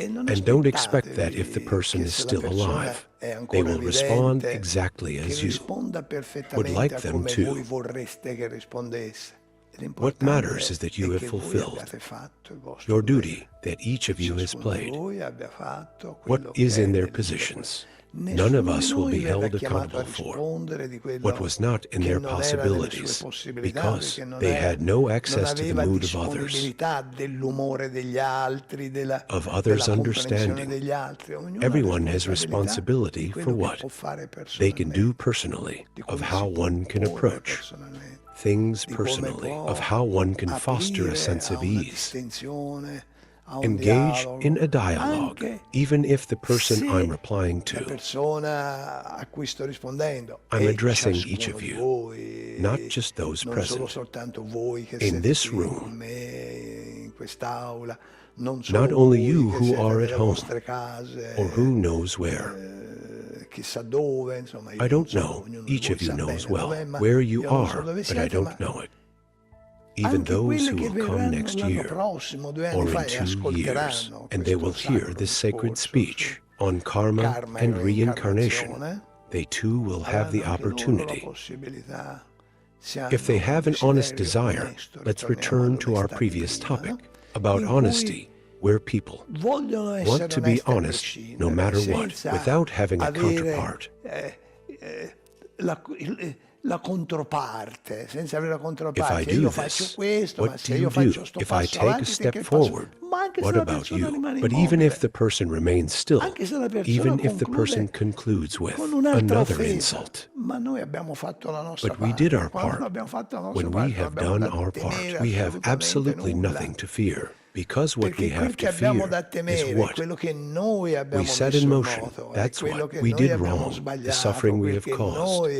And don't expect that if the person is still alive, they will respond exactly as you would like them to. What matters is that you have fulfilled your duty that each of you has played. What is in their positions, none of us will be held accountable for. What was not in their possibilities, because they had no access to the mood of others' understanding. Everyone has responsibility for what they can do personally, of how one can approach things personally, of how one can foster a sense of ease. Engage in a dialogue, even if the person I'm replying to, I'm addressing each of you, not just those present. In this room, not only you who are at home, or who knows where. I don't know, each of you knows well where you are, but I don't know it. Even those who will come next year, or in 2 years, and they will hear this sacred speech on karma and reincarnation, they too will have the opportunity. If they have an honest desire, let's return to our previous topic about honesty, where people want to be honest no matter what, without having a counterpart. If I do this, what do you do? If I take a step forward, what about you? But even if the person remains still, even if the person concludes with another insult, but we did our part. When we have done our part, we have absolutely nothing to fear. Because what we have to fear is what we set in motion. That's what we did wrong, the suffering we have caused.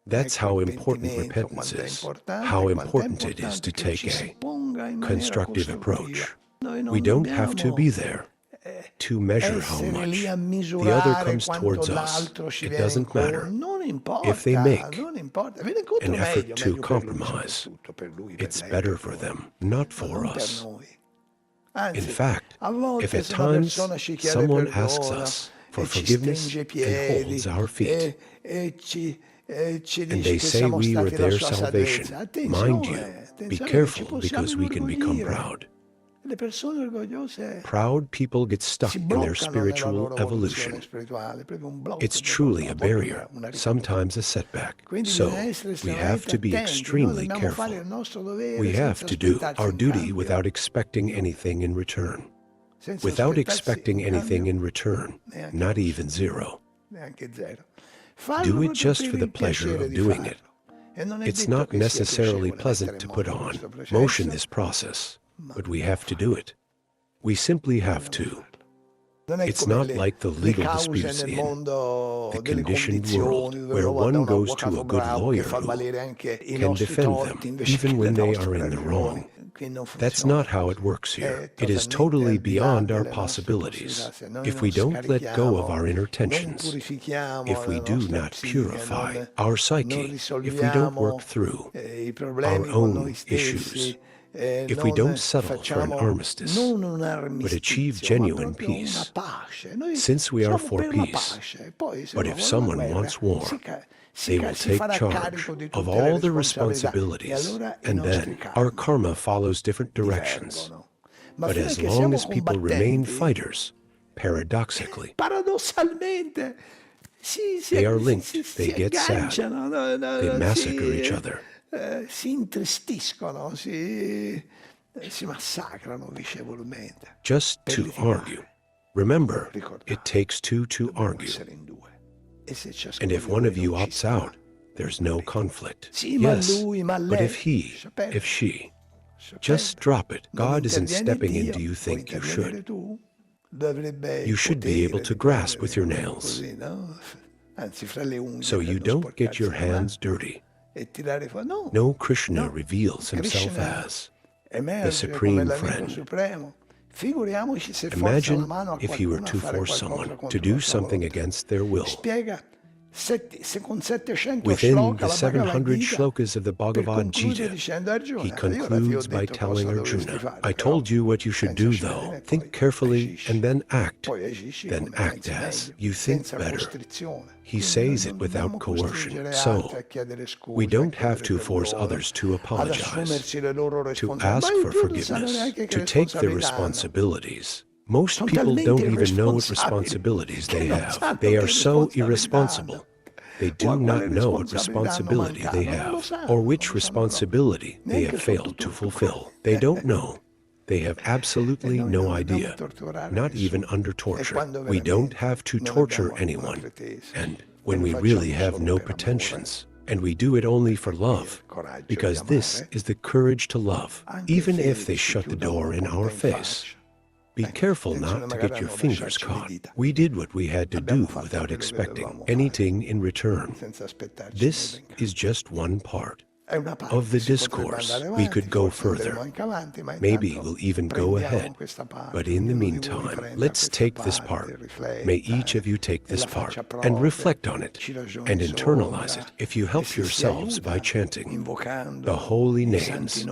That's how important repentance is, how important it is to take a constructive approach. We don't have to be there to measure how much the other comes towards us. It doesn't matter. If they make an effort to compromise, it's better for them, not for us. In fact, if at times someone asks us for forgiveness and holds our feet, and they say we were their salvation, mind you, be careful because we can become proud. Proud people get stuck in their spiritual evolution. It's truly a barrier, sometimes a setback. So, we have to be extremely careful. We have to do our duty without expecting anything in return. Without expecting anything in return, not even zero. Do it just for the pleasure of doing it. It's not necessarily pleasant to put on motion this process. But we have to do it. We simply have to. It's not like the legal disputes in the conditioned world, where one goes to a good lawyer who can defend them, even when they are in the wrong. That's not how it works here. It is totally beyond our possibilities. If we don't let go of our inner tensions, if we do not purify our psyche, if we don't work through our own issues, if we don't settle for an armistice, but achieve genuine peace, since we are for peace, but if someone wants war, they will take charge of all the responsibilities, and then our karma follows different directions. But as long as people remain fighters, paradoxically, they are linked, they get sad, they massacre each other. Just to argue. Remember, it takes two to argue. And if one of you opts out, there's no conflict. Yes, but if he, if she, just drop it. God isn't stepping in. Do you think you should? You should be able to grasp with your nails, so you don't get your hands dirty. No, Krishna reveals himself as the Supreme Friend. Imagine if he were to force someone to do something against their will. Within the 700 shlokas of the Bhagavad Gita, he concludes by telling Arjuna, I told you what you should do though. Think carefully and then act. Then act as you think better. He says it without coercion. So, we don't have to force others to apologize, to ask for forgiveness, to take their responsibilities. Most people don't even know what responsibilities they have. They are so irresponsible. They do not know what responsibility they have, or which responsibility they have failed to fulfill. They don't know. They have absolutely no idea, not even under torture. We don't have to torture anyone. And when we really have no pretensions, and we do it only for love, because this is the courage to love, even if they shut the door in our face. Be careful not to get your fingers caught. We did what we had to do without expecting anything in return. This is just one part of the discourse. We could go further. Maybe we'll even go ahead. But in the meantime, let's take this part. May each of you take this part and reflect on it and internalize it. If you help yourselves by chanting the holy names,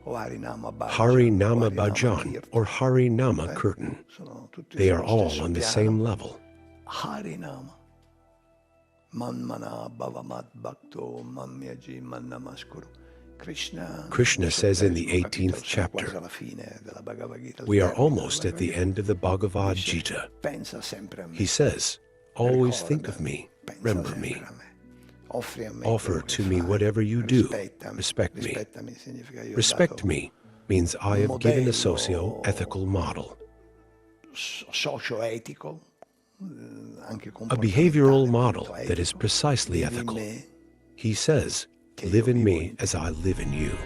Hari Nama Bhajan or Hari Nama Kirtan, they are all on the same level. Krishna says in the 18th chapter, we are almost at the end of the Bhagavad Gita. He says, always think of me, remember me. Offer to me whatever you do. Respect me. Respect me means I have given a socio-ethical model. A behavioral model that is precisely ethical. He says, live in me as I live in you.